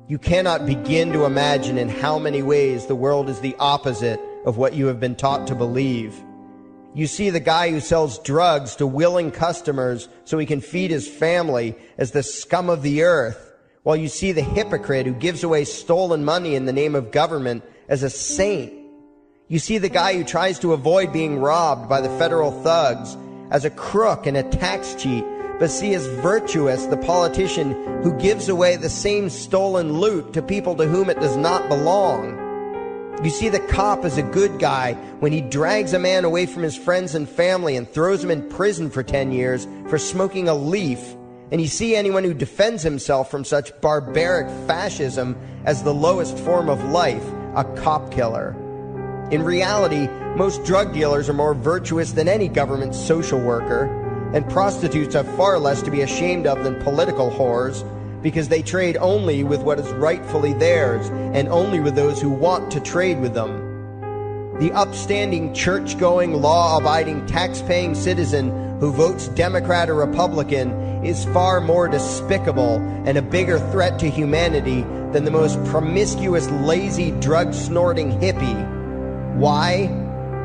You cannot begin to imagine in how many ways the world is the opposite of what you have been taught to believe. You see the guy who sells drugs to willing customers so he can feed his family as the scum of the earth, while you see the hypocrite who gives away stolen money in the name of government as a saint. You see the guy who tries to avoid being robbed by the federal thugs as a crook and a tax cheat, but see as virtuous the politician who gives away the same stolen loot to people to whom it does not belong. You see the cop as a good guy when he drags a man away from his friends and family and throws him in prison for 10 years for smoking a leaf. And you see anyone who defends himself from such barbaric fascism as the lowest form of life, a cop killer. In reality, most drug dealers are more virtuous than any government social worker, and prostitutes have far less to be ashamed of than political whores, because they trade only with what is rightfully theirs, and only with those who want to trade with them. The upstanding, church-going, law-abiding, tax-paying citizen who votes Democrat or Republican is far more despicable and a bigger threat to humanity than the most promiscuous, lazy, drug-snorting hippie. Why?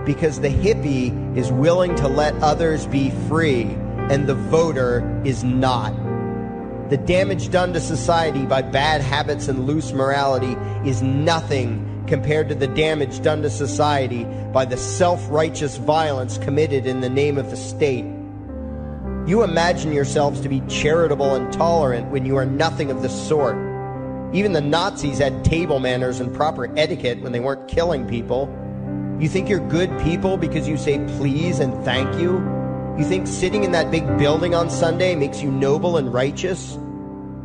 Because the hippie is willing to let others be free, and the voter is not. The damage done to society by bad habits and loose morality is nothing compared to the damage done to society by the self-righteous violence committed in the name of the state. You imagine yourselves to be charitable and tolerant when you are nothing of the sort. Even the Nazis had table manners and proper etiquette when they weren't killing people. You think you're good people because you say please and thank you? You think sitting in that big building on Sunday makes you noble and righteous?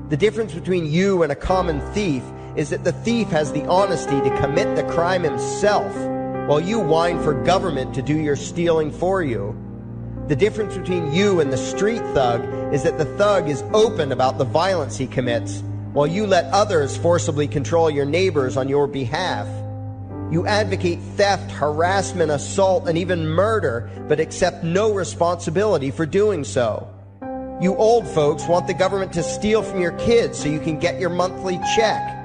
The difference between you and a common thief is that the thief has the honesty to commit the crime himself, while you whine for government to do your stealing for you. The difference between you and the street thug is that the thug is open about the violence he commits, while you let others forcibly control your neighbors on your behalf. You advocate theft, harassment, assault, and even murder, but accept no responsibility for doing so. You old folks want the government to steal from your kids so you can get your monthly check.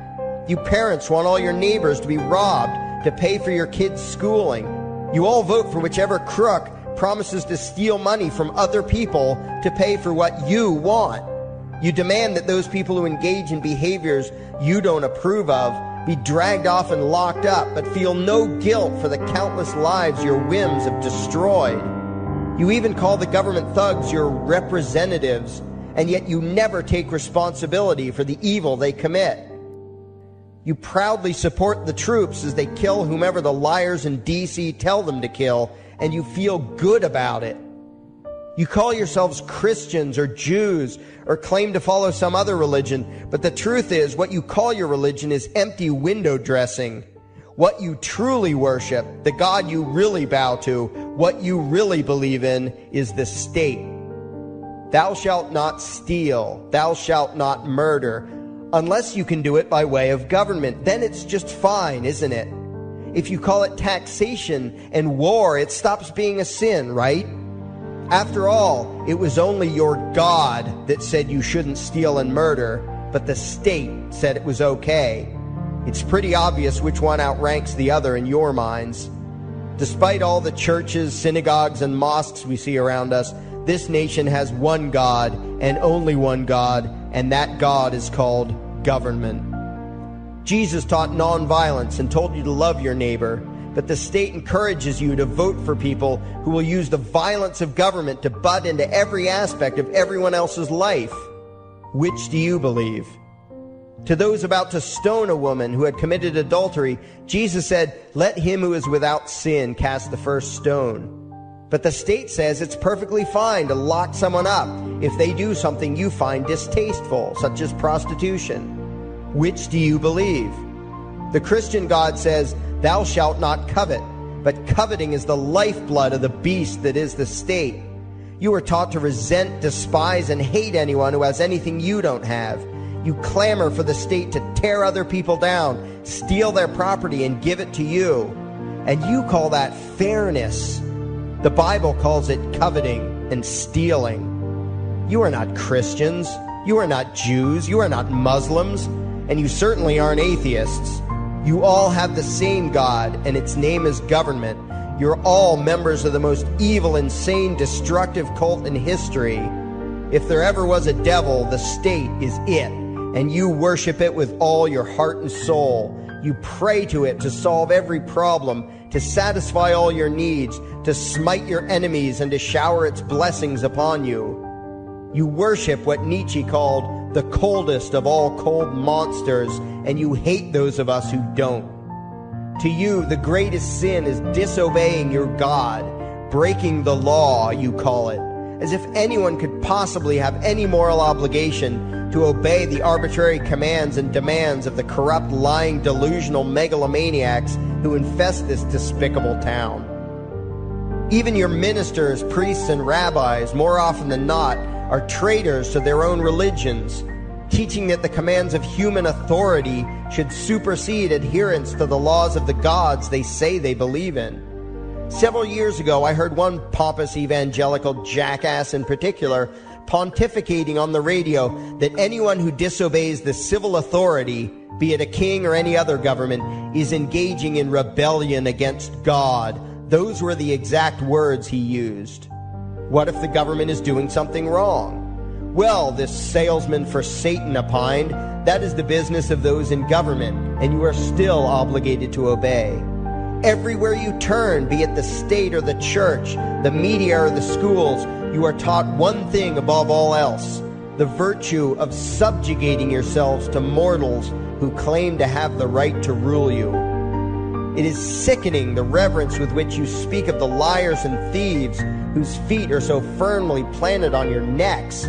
You parents want all your neighbors to be robbed to pay for your kids' schooling. You all vote for whichever crook promises to steal money from other people to pay for what you want. You demand that those people who engage in behaviors you don't approve of be dragged off and locked up, but feel no guilt for the countless lives your whims have destroyed. You even call the government thugs your representatives, and yet you never take responsibility for the evil they commit. You proudly support the troops as they kill whomever the liars in D.C. tell them to kill, and you feel good about it. You call yourselves Christians or Jews or claim to follow some other religion, but the truth is what you call your religion is empty window dressing. What you truly worship, the God you really bow to, what you really believe in is the state. Thou shalt not steal, thou shalt not murder, unless you can do it by way of government. Then it's just fine, isn't it? If you call it taxation and war, it stops being a sin, right? After all, it was only your God that said you shouldn't steal and murder, but the state said it was okay. It's pretty obvious which one outranks the other in your minds. Despite all the churches, synagogues, and mosques we see around us, this nation has one God and only one God, and that God is called government. Jesus taught nonviolence and told you to love your neighbor, but the state encourages you to vote for people who will use the violence of government to butt into every aspect of everyone else's life. Which do you believe? To those about to stone a woman who had committed adultery, Jesus said, "Let him who is without sin cast the first stone." But the state says it's perfectly fine to lock someone up if they do something you find distasteful, such as prostitution. Which do you believe? The Christian God says, "Thou shalt not covet," but coveting is the lifeblood of the beast that is the state. You are taught to resent, despise, and hate anyone who has anything you don't have. You clamor for the state to tear other people down, steal their property, and give it to you. And you call that fairness. The Bible calls it coveting and stealing. You are not Christians. You are not Jews. You are not Muslims. and you certainly aren't atheists. You all have the same God, and its name is government. You're all members of the most evil, insane, destructive cult in history. If there ever was a devil, the state is it, and you worship it with all your heart and soul. You pray to it to solve every problem, to satisfy all your needs, to smite your enemies, and to shower its blessings upon you. You worship what Nietzsche called the coldest of all cold monsters, and you hate those of us who don't. To you, the greatest sin is disobeying your God, breaking the law, you call it, as if anyone could possibly have any moral obligation to obey the arbitrary commands and demands of the corrupt, lying, delusional megalomaniacs who infest this despicable town. Even your ministers, priests, and rabbis, more often than not, are traitors to their own religions, teaching that the commands of human authority should supersede adherence to the laws of the gods they say they believe in. Several years ago, I heard one pompous evangelical jackass in particular pontificating on the radio that anyone who disobeys the civil authority, be it a king or any other government, is engaging in rebellion against God. Those were the exact words he used. What if the government is doing something wrong? Well, this salesman for Satan opined, that is the business of those in government, and you are still obligated to obey. Everywhere you turn, be it the state or the church, the media or the schools, you are taught one thing above all else: the virtue of subjugating yourselves to mortals who claim to have the right to rule you. It is sickening the reverence with which you speak of the liars and thieves whose feet are so firmly planted on your necks.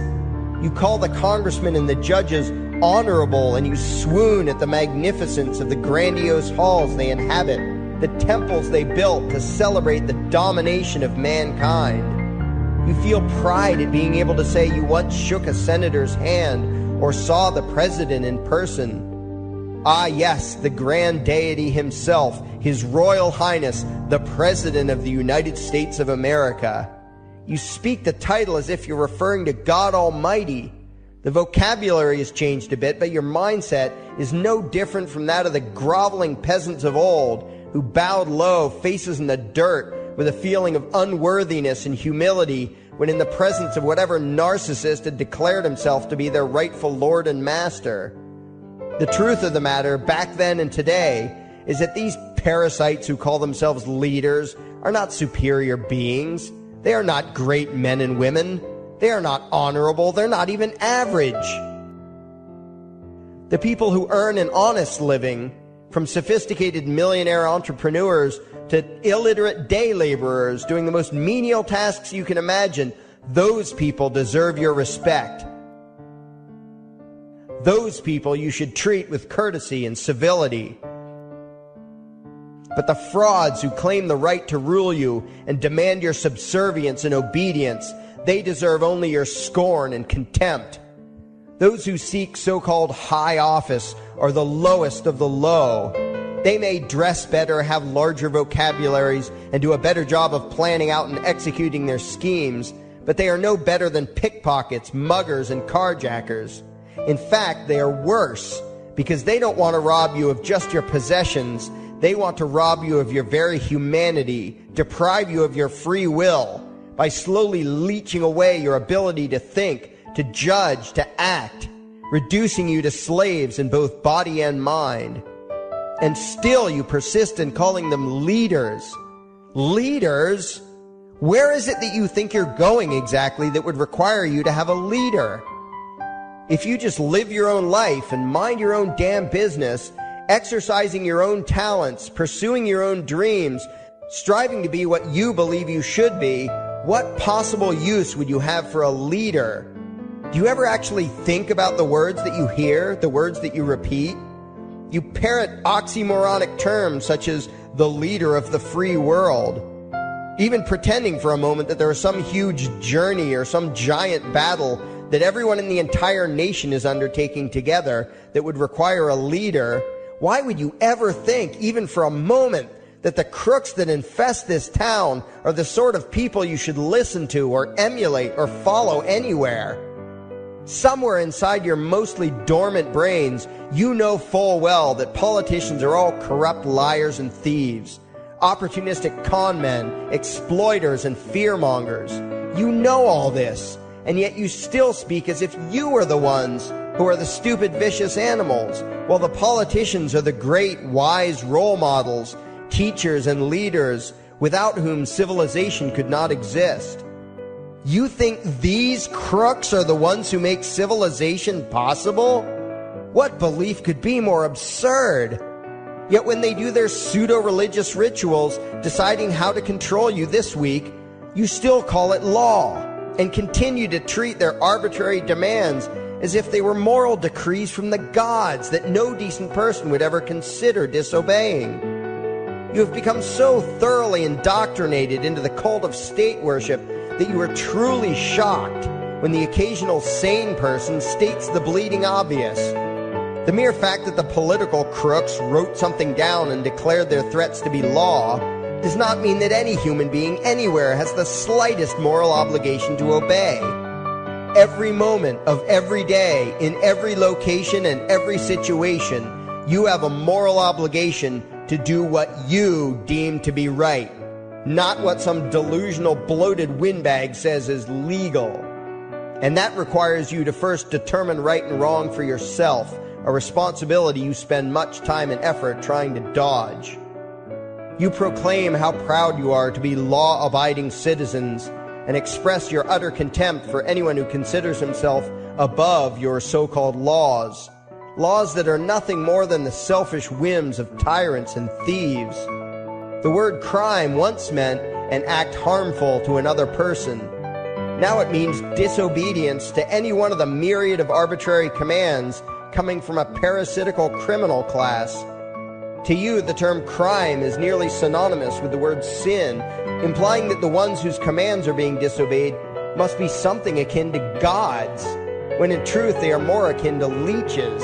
You call the congressmen and the judges honorable, and you swoon at the magnificence of the grandiose halls they inhabit, the temples they built to celebrate the domination of mankind. You feel pride at being able to say you once shook a senator's hand or saw the president in person. Ah, yes, the grand deity himself, His Royal Highness, the President of the United States of America. You speak the title as if you're referring to God Almighty. The vocabulary has changed a bit, but your mindset is no different from that of the groveling peasants of old who bowed low, faces in the dirt, with a feeling of unworthiness and humility when in the presence of whatever narcissist had declared himself to be their rightful lord and master. The truth of the matter, back then and today, is that these parasites who call themselves leaders are not superior beings. They are not great men and women. They are not honorable. They're not even average. The people who earn an honest living, from sophisticated millionaire entrepreneurs to illiterate day laborers doing the most menial tasks you can imagine, those people deserve your respect. Those people you should treat with courtesy and civility. But the frauds who claim the right to rule you and demand your subservience and obedience, they deserve only your scorn and contempt. Those who seek so-called high office are the lowest of the low. They may dress better, have larger vocabularies, and do a better job of planning out and executing their schemes, but they are no better than pickpockets, muggers, and carjackers. In fact, they are worse, because they don't want to rob you of just your possessions. They want to rob you of your very humanity, deprive you of your free will, by slowly leeching away your ability to think, to judge, to act, reducing you to slaves in both body and mind. And still you persist in calling them leaders. Leaders? Where is it that you think you're going exactly that would require you to have a leader? If you just live your own life and mind your own damn business, exercising your own talents, pursuing your own dreams, striving to be what you believe you should be, what possible use would you have for a leader? Do you ever actually think about the words that you hear, the words that you repeat? You parrot oxymoronic terms such as the leader of the free world, even pretending for a moment that there is some huge journey or some giant battle that everyone in the entire nation is undertaking together that would require a leader. Why would you ever think, even for a moment, that the crooks that infest this town are the sort of people you should listen to or emulate or follow anywhere? Somewhere inside your mostly dormant brains, you know full well that politicians are all corrupt liars and thieves, opportunistic con men, exploiters, and fearmongers. You know all this, and yet you still speak as if you are the ones who are the stupid, vicious animals, while the politicians are the great, wise role models, teachers, and leaders without whom civilization could not exist. You think these crooks are the ones who make civilization possible? What belief could be more absurd? Yet when they do their pseudo-religious rituals, deciding how to control you this week, you still call it law, and continue to treat their arbitrary demands as if they were moral decrees from the gods that no decent person would ever consider disobeying. You have become so thoroughly indoctrinated into the cult of state worship that you are truly shocked when the occasional sane person states the bleeding obvious. The mere fact that the political crooks wrote something down and declared their threats to be law does not mean that any human being anywhere has the slightest moral obligation to obey. Every moment of every day, in every location and every situation, you have a moral obligation to do what you deem to be right, not what some delusional bloated windbag says is legal. And that requires you to first determine right and wrong for yourself, a responsibility you spend much time and effort trying to dodge. You proclaim how proud you are to be law-abiding citizens and express your utter contempt for anyone who considers himself above your so-called laws, laws that are nothing more than the selfish whims of tyrants and thieves. The word crime once meant an act harmful to another person. Now it means disobedience to any one of the myriad of arbitrary commands coming from a parasitical criminal class. To you, the term crime is nearly synonymous with the word sin, implying that the ones whose commands are being disobeyed must be something akin to gods, when in truth they are more akin to leeches.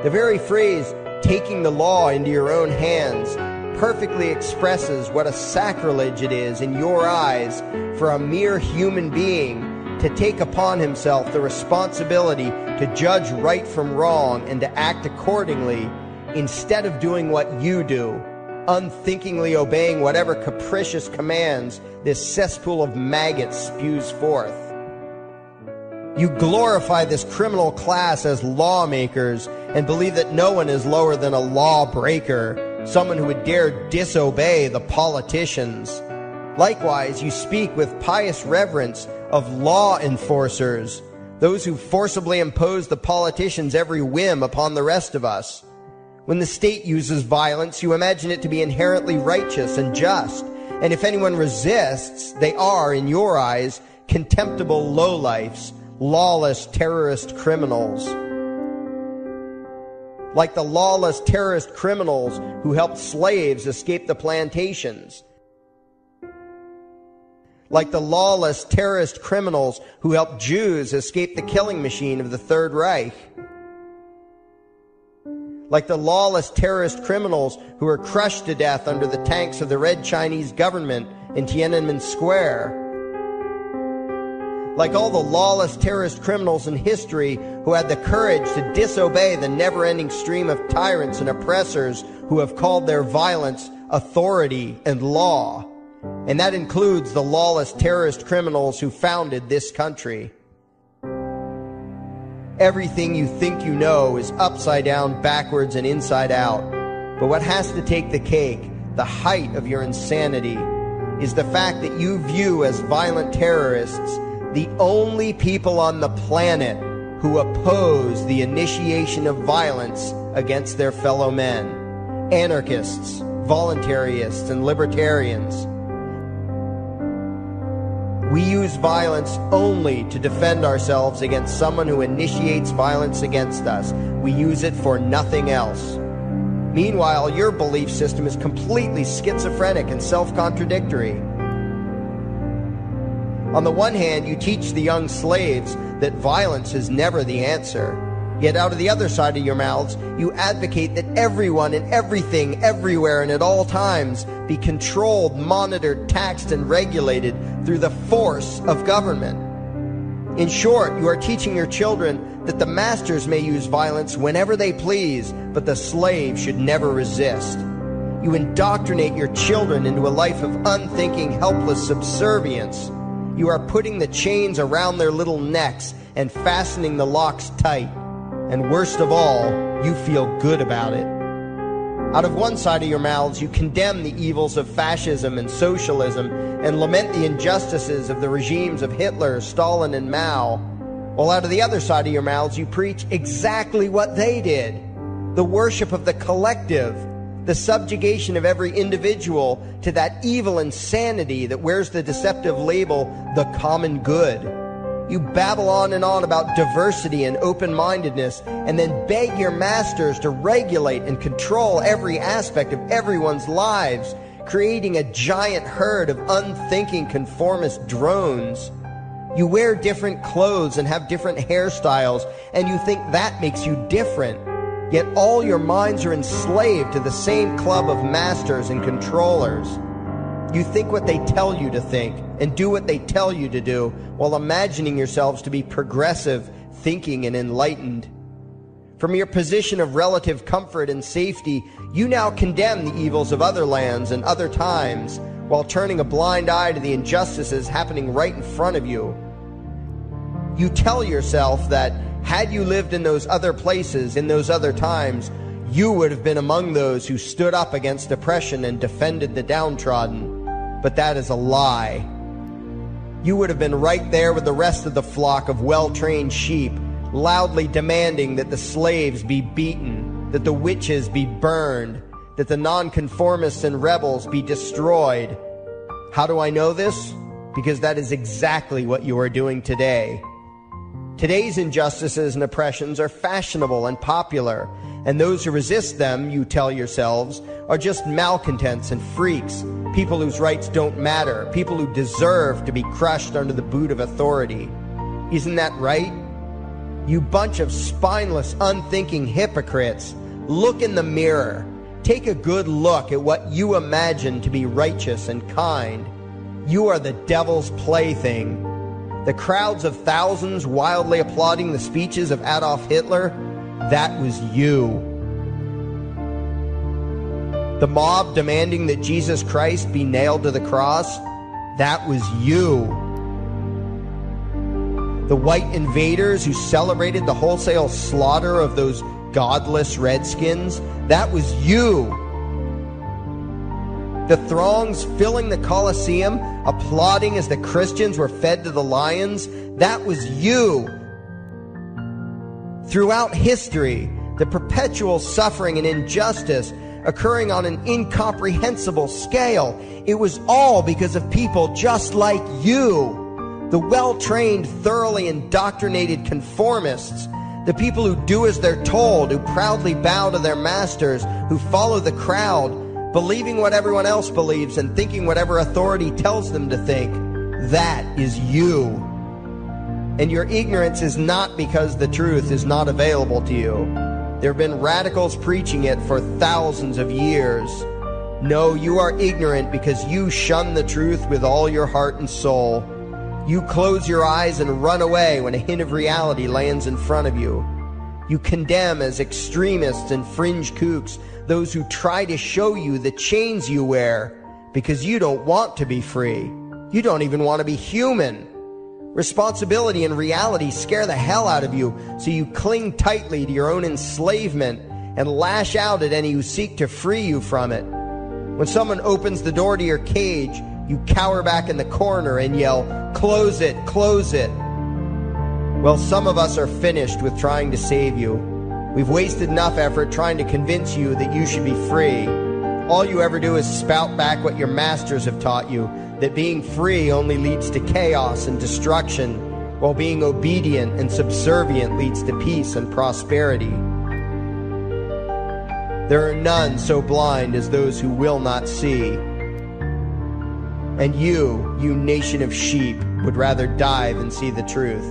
The very phrase, taking the law into your own hands, perfectly expresses what a sacrilege it is in your eyes for a mere human being to take upon himself the responsibility to judge right from wrong and to act accordingly, instead of doing what you do, unthinkingly obeying whatever capricious commands this cesspool of maggots spews forth. You glorify this criminal class as lawmakers and believe that no one is lower than a lawbreaker, someone who would dare disobey the politicians. Likewise, you speak with pious reverence of law enforcers, those who forcibly impose the politicians' every whim upon the rest of us. When the state uses violence, you imagine it to be inherently righteous and just, and if anyone resists, they are, in your eyes, contemptible lowlifes, lawless terrorist criminals. Like the lawless terrorist criminals who helped slaves escape the plantations. Like the lawless terrorist criminals who helped Jews escape the killing machine of the Third Reich. Like the lawless terrorist criminals who were crushed to death under the tanks of the Red Chinese government in Tiananmen Square. Like all the lawless terrorist criminals in history who had the courage to disobey the never-ending stream of tyrants and oppressors who have called their violence authority and law. And that includes the lawless terrorist criminals who founded this country. Everything you think you know is upside down, backwards, and inside out. But what has to take the cake, the height of your insanity, is the fact that you view as violent terrorists the only people on the planet who oppose the initiation of violence against their fellow men. Anarchists, voluntarists, and libertarians. We use violence only to defend ourselves against someone who initiates violence against us. We use it for nothing else. Meanwhile, your belief system is completely schizophrenic and self-contradictory. On the one hand, you teach the young slaves that violence is never the answer. Yet out of the other side of your mouths, you advocate that everyone and everything, everywhere and at all times be controlled, monitored, taxed, and regulated through the force of government. In short, you are teaching your children that the masters may use violence whenever they please, but the slave should never resist. You indoctrinate your children into a life of unthinking, helpless subservience. You are putting the chains around their little necks and fastening the locks tight. And worst of all, you feel good about it. Out of one side of your mouths, you condemn the evils of fascism and socialism and lament the injustices of the regimes of Hitler, Stalin, and Mao. While out of the other side of your mouths, you preach exactly what they did. The worship of the collective, the subjugation of every individual to that evil insanity that wears the deceptive label, the common good. You babble on and on about diversity and open-mindedness, and then beg your masters to regulate and control every aspect of everyone's lives, creating a giant herd of unthinking conformist drones. You wear different clothes and have different hairstyles, and you think that makes you different. Yet all your minds are enslaved to the same club of masters and controllers. You think what they tell you to think and do what they tell you to do while imagining yourselves to be progressive, thinking, and enlightened. From your position of relative comfort and safety, you now condemn the evils of other lands and other times while turning a blind eye to the injustices happening right in front of you. You tell yourself that had you lived in those other places, in those other times, you would have been among those who stood up against oppression and defended the downtrodden. But that is a lie. You would have been right there with the rest of the flock of well-trained sheep, loudly demanding that the slaves be beaten, that the witches be burned, that the nonconformists and rebels be destroyed. How do I know this? Because that is exactly what you are doing today. Today's injustices and oppressions are fashionable and popular, and those who resist them, you tell yourselves, are just malcontents and freaks, people whose rights don't matter, people who deserve to be crushed under the boot of authority. Isn't that right? You bunch of spineless, unthinking hypocrites, look in the mirror. Take a good look at what you imagine to be righteous and kind. You are the devil's plaything. The crowds of thousands wildly applauding the speeches of Adolf Hitler, that was you. The mob demanding that Jesus Christ be nailed to the cross, that was you. The white invaders who celebrated the wholesale slaughter of those godless redskins, that was you. The throngs filling the Colosseum, applauding as the Christians were fed to the lions, that was you. Throughout history, the perpetual suffering and injustice occurring on an incomprehensible scale, it was all because of people just like you. The well-trained, thoroughly indoctrinated conformists, the people who do as they're told, who proudly bow to their masters, who follow the crowd, believing what everyone else believes and thinking whatever authority tells them to think. That is you. And your ignorance is not because the truth is not available to you. There have been radicals preaching it for thousands of years. No, you are ignorant because you shun the truth with all your heart and soul. You close your eyes and run away when a hint of reality lands in front of you. You condemn as extremists and fringe kooks those who try to show you the chains you wear because you don't want to be free. You don't even want to be human. Responsibility and reality scare the hell out of you, so you cling tightly to your own enslavement and lash out at any who seek to free you from it. When someone opens the door to your cage, you cower back in the corner and yell, "Close it, close it." Well, some of us are finished with trying to save you. We've wasted enough effort trying to convince you that you should be free. All you ever do is spout back what your masters have taught you, that being free only leads to chaos and destruction, while being obedient and subservient leads to peace and prosperity. There are none so blind as those who will not see. And you nation of sheep, would rather die than see the truth.